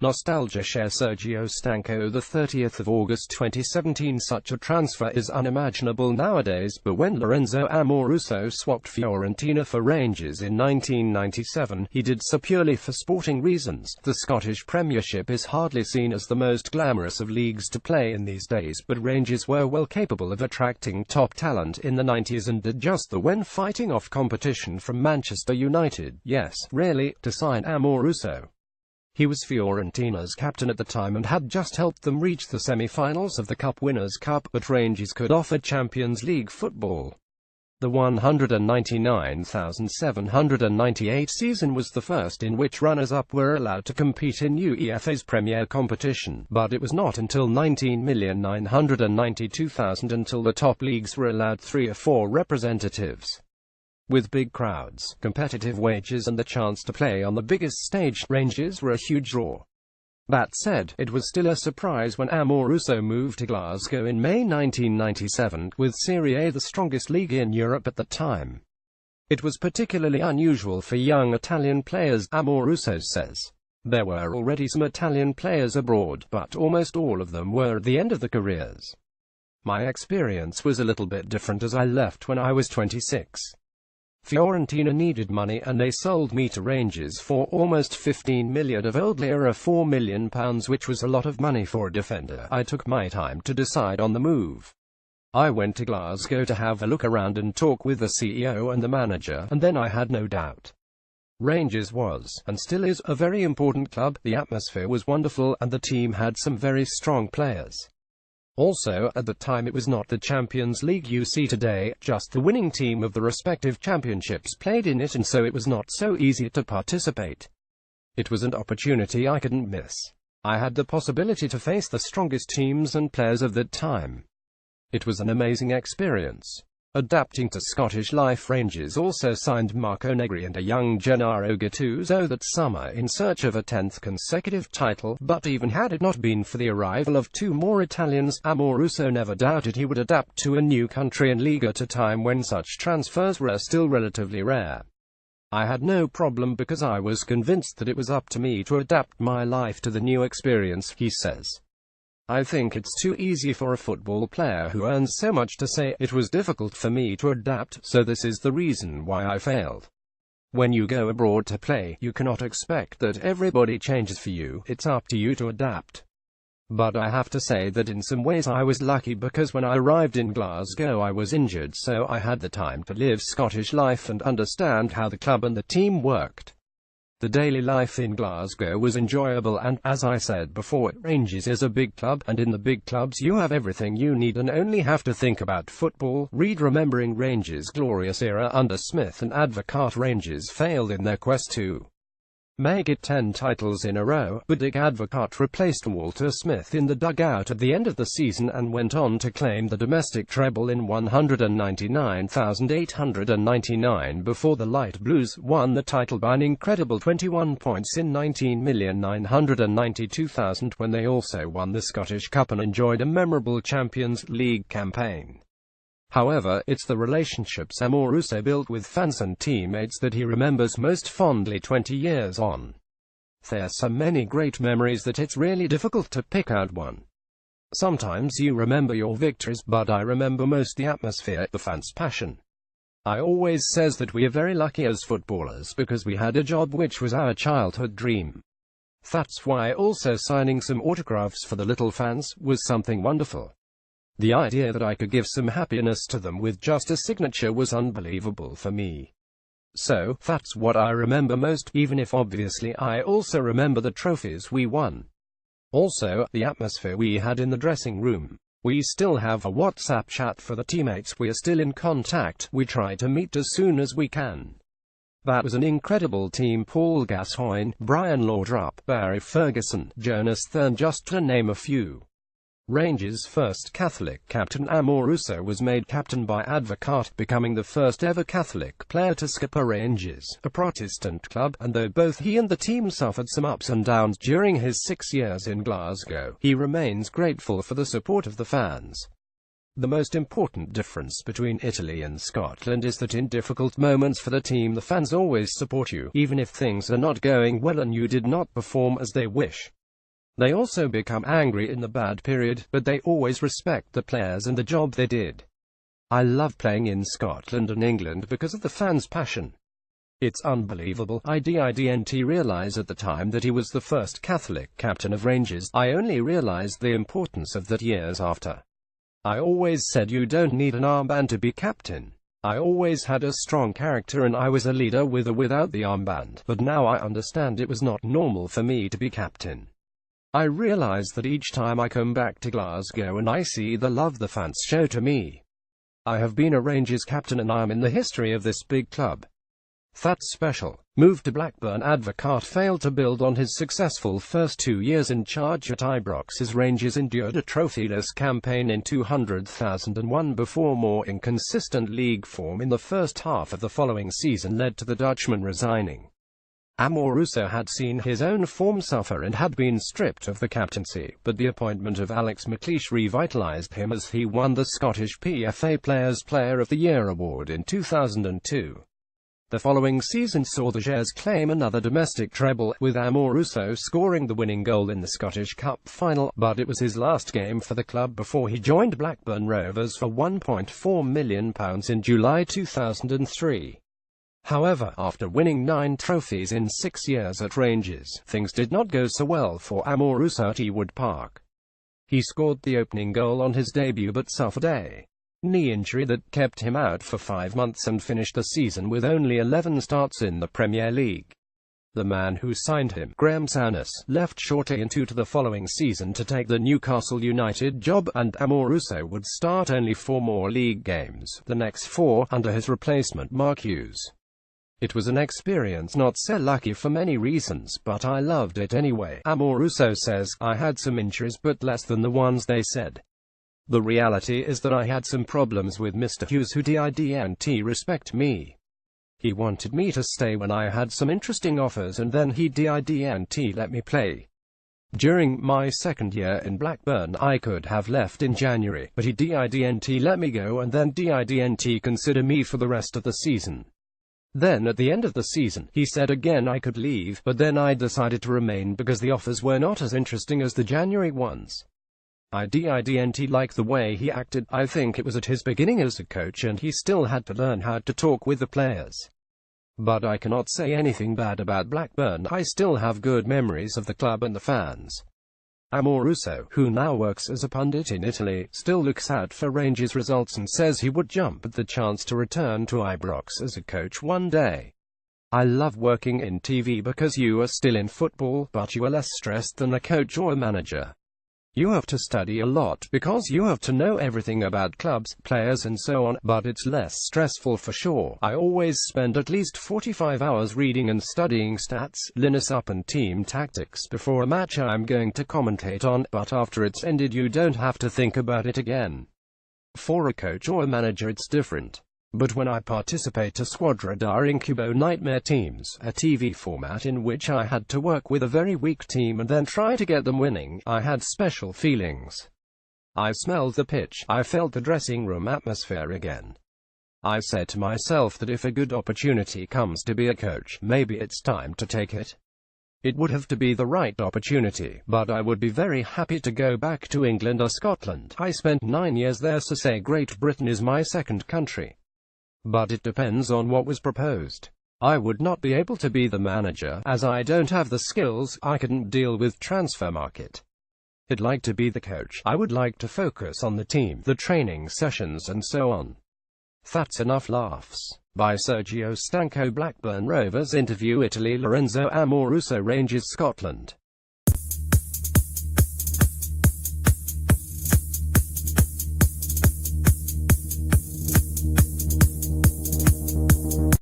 Nostalgia share Sergio Stanco, the 30th of August 2017. Such a transfer is unimaginable nowadays, but when Lorenzo Amoruso swapped Fiorentina for Rangers in 1997, he did so purely for sporting reasons. The Scottish Premiership is hardly seen as the most glamorous of leagues to play in these days, but Rangers were well capable of attracting top talent in the 90s and did just that when fighting off competition from Manchester United, yes, really, to sign Amoruso. He was Fiorentina's captain at the time and had just helped them reach the semi-finals of the Cup Winners' Cup, but Rangers could offer Champions League football. The 199,798 season was the first in which runners-up were allowed to compete in UEFA's Premier competition, but it was not until 19,992,000 until the top leagues were allowed 3 or 4 representatives. With big crowds, competitive wages and the chance to play on the biggest stage, Rangers were a huge draw. That said, it was still a surprise when Amoruso moved to Glasgow in May 1997, with Serie A the strongest league in Europe at the time. It was particularly unusual for young Italian players, Amoruso says. There were already some Italian players abroad, but almost all of them were at the end of their careers. My experience was a little bit different as I left when I was 26. Fiorentina needed money and they sold me to Rangers for almost 15 million of old lira, £4 million, which was a lot of money for a defender. I took my time to decide on the move. I went to Glasgow to have a look around and talk with the CEO and the manager, and then I had no doubt. Rangers was, and still is, a very important club. The atmosphere was wonderful, and the team had some very strong players. Also, at the time it was not the Champions League you see today, just the winning team of the respective championships played in it, and so it was not so easy to participate. It was an opportunity I couldn't miss. I had the possibility to face the strongest teams and players of that time. It was an amazing experience. Adapting to Scottish life, Rangers also signed Marco Negri and a young Gennaro Gattuso that summer in search of a 10th consecutive title, but even had it not been for the arrival of 2 more Italians, Amoruso never doubted he would adapt to a new country and league at a time when such transfers were still relatively rare. I had no problem because I was convinced that it was up to me to adapt my life to the new experience, he says. I think it's too easy for a football player who earns so much to say, it was difficult for me to adapt, so this is the reason why I failed. When you go abroad to play, you cannot expect that everybody changes for you, it's up to you to adapt. But I have to say that in some ways I was lucky because when I arrived in Glasgow I was injured, so I had the time to live Scottish life and understand how the club and the team worked. The daily life in Glasgow was enjoyable and, as I said before, Rangers is a big club, and in the big clubs you have everything you need and only have to think about football. Read Remembering Rangers' Glorious Era under Smith and Advocaat. Rangers failed in their quest to make it 10 titles in a row, but Dick Advocaat replaced Walter Smith in the dugout at the end of the season and went on to claim the domestic treble in 199,899 before the Light Blues won the title by an incredible 21 points in 19,992,000 when they also won the Scottish Cup and enjoyed a memorable Champions League campaign. However, it's the relationships Amoruso built with fans and teammates that he remembers most fondly 20 years on. There are so many great memories that it's really difficult to pick out one. Sometimes you remember your victories, but I remember most the atmosphere, the fans' passion. I always says that we are very lucky as footballers because we had a job which was our childhood dream. That's why also signing some autographs for the little fans was something wonderful. The idea that I could give some happiness to them with just a signature was unbelievable for me. So, that's what I remember most, even if obviously I also remember the trophies we won. Also, the atmosphere we had in the dressing room. We still have a WhatsApp chat for the teammates, we are still in contact, we try to meet as soon as we can. That was an incredible team. Paul Gascoigne, Brian Laudrup, Barry Ferguson, Jonas Thurn, just to name a few. Rangers' first Catholic captain Amoruso was made captain by Advocaat, becoming the first ever Catholic player to skip a Rangers, a Protestant club, and though both he and the team suffered some ups and downs during his 6 years in Glasgow, he remains grateful for the support of the fans. The most important difference between Italy and Scotland is that in difficult moments for the team the fans always support you, even if things are not going well and you did not perform as they wish. They also become angry in the bad period, but they always respect the players and the job they did. I love playing in Scotland and England because of the fans' passion. It's unbelievable. I didn't realize at the time that he was the first Catholic captain of Rangers. I only realized the importance of that years after. I always said you don't need an armband to be captain. I always had a strong character and I was a leader with or without the armband, but now I understand it was not normal for me to be captain. I realize that each time I come back to Glasgow and I see the love the fans show to me. I have been a Rangers captain and I am in the history of this big club. That's special. Moved to Blackburn. Advocaat failed to build on his successful first 2 years in charge at Ibrox as Rangers endured a trophyless campaign in 2001 before more inconsistent league form in the first half of the following season led to the Dutchman resigning. Amoruso had seen his own form suffer and had been stripped of the captaincy, but the appointment of Alex McLeish revitalised him as he won the Scottish PFA Players Player of the Year award in 2002. The following season saw the Jazz claim another domestic treble, with Amoruso scoring the winning goal in the Scottish Cup final, but it was his last game for the club before he joined Blackburn Rovers for £1.4 million in July 2003. However, after winning 9 trophies in 6 years at Rangers, things did not go so well for Amoruso at Ewood Park. He scored the opening goal on his debut but suffered a knee injury that kept him out for 5 months and finished the season with only 11 starts in the Premier League. The man who signed him, Graham Souness, left shortly into the following season to take the Newcastle United job, and Amoruso would start only 4 more league games, the next 4, under his replacement Mark Hughes. It was an experience not so lucky for many reasons, but I loved it anyway. Amoruso says, I had some injuries but less than the ones they said. The reality is that I had some problems with Mr. Hughes, who didn't respect me. He wanted me to stay when I had some interesting offers and then he didn't let me play. During my second year in Blackburn I could have left in January, but he didn't let me go and then didn't consider me for the rest of the season. Then at the end of the season, he said again I could leave, but then I decided to remain because the offers were not as interesting as the January ones. I didn't like the way he acted. I think it was at his beginning as a coach and he still had to learn how to talk with the players. But I cannot say anything bad about Blackburn. I still have good memories of the club and the fans. Amoruso, who now works as a pundit in Italy, still looks out for Rangers results and says he would jump at the chance to return to Ibrox as a coach one day. I love working in TV because you are still in football, but you are less stressed than a coach or a manager. You have to study a lot because you have to know everything about clubs, players and so on, but it's less stressful for sure. I always spend at least 45 hours reading and studying stats, lineup and team tactics before a match I'm going to commentate on, but after it's ended you don't have to think about it again. For a coach or a manager it's different. But when I participate to Squadra da Incubo Nightmare Teams, a TV format in which I had to work with a very weak team and then try to get them winning, I had special feelings. I smelled the pitch, I felt the dressing room atmosphere again. I said to myself that if a good opportunity comes to be a coach, maybe it's time to take it. It would have to be the right opportunity, but I would be very happy to go back to England or Scotland. I spent 9 years there, so say Great Britain is my second country. But it depends on what was proposed. I would not be able to be the manager, as I don't have the skills. I couldn't deal with transfer market. I'd like to be the coach. I would like to focus on the team, the training sessions and so on. That's enough laughs. By Sergio Stanco. Blackburn Rovers interview Italy. Lorenzo Amoruso Rangers Scotland.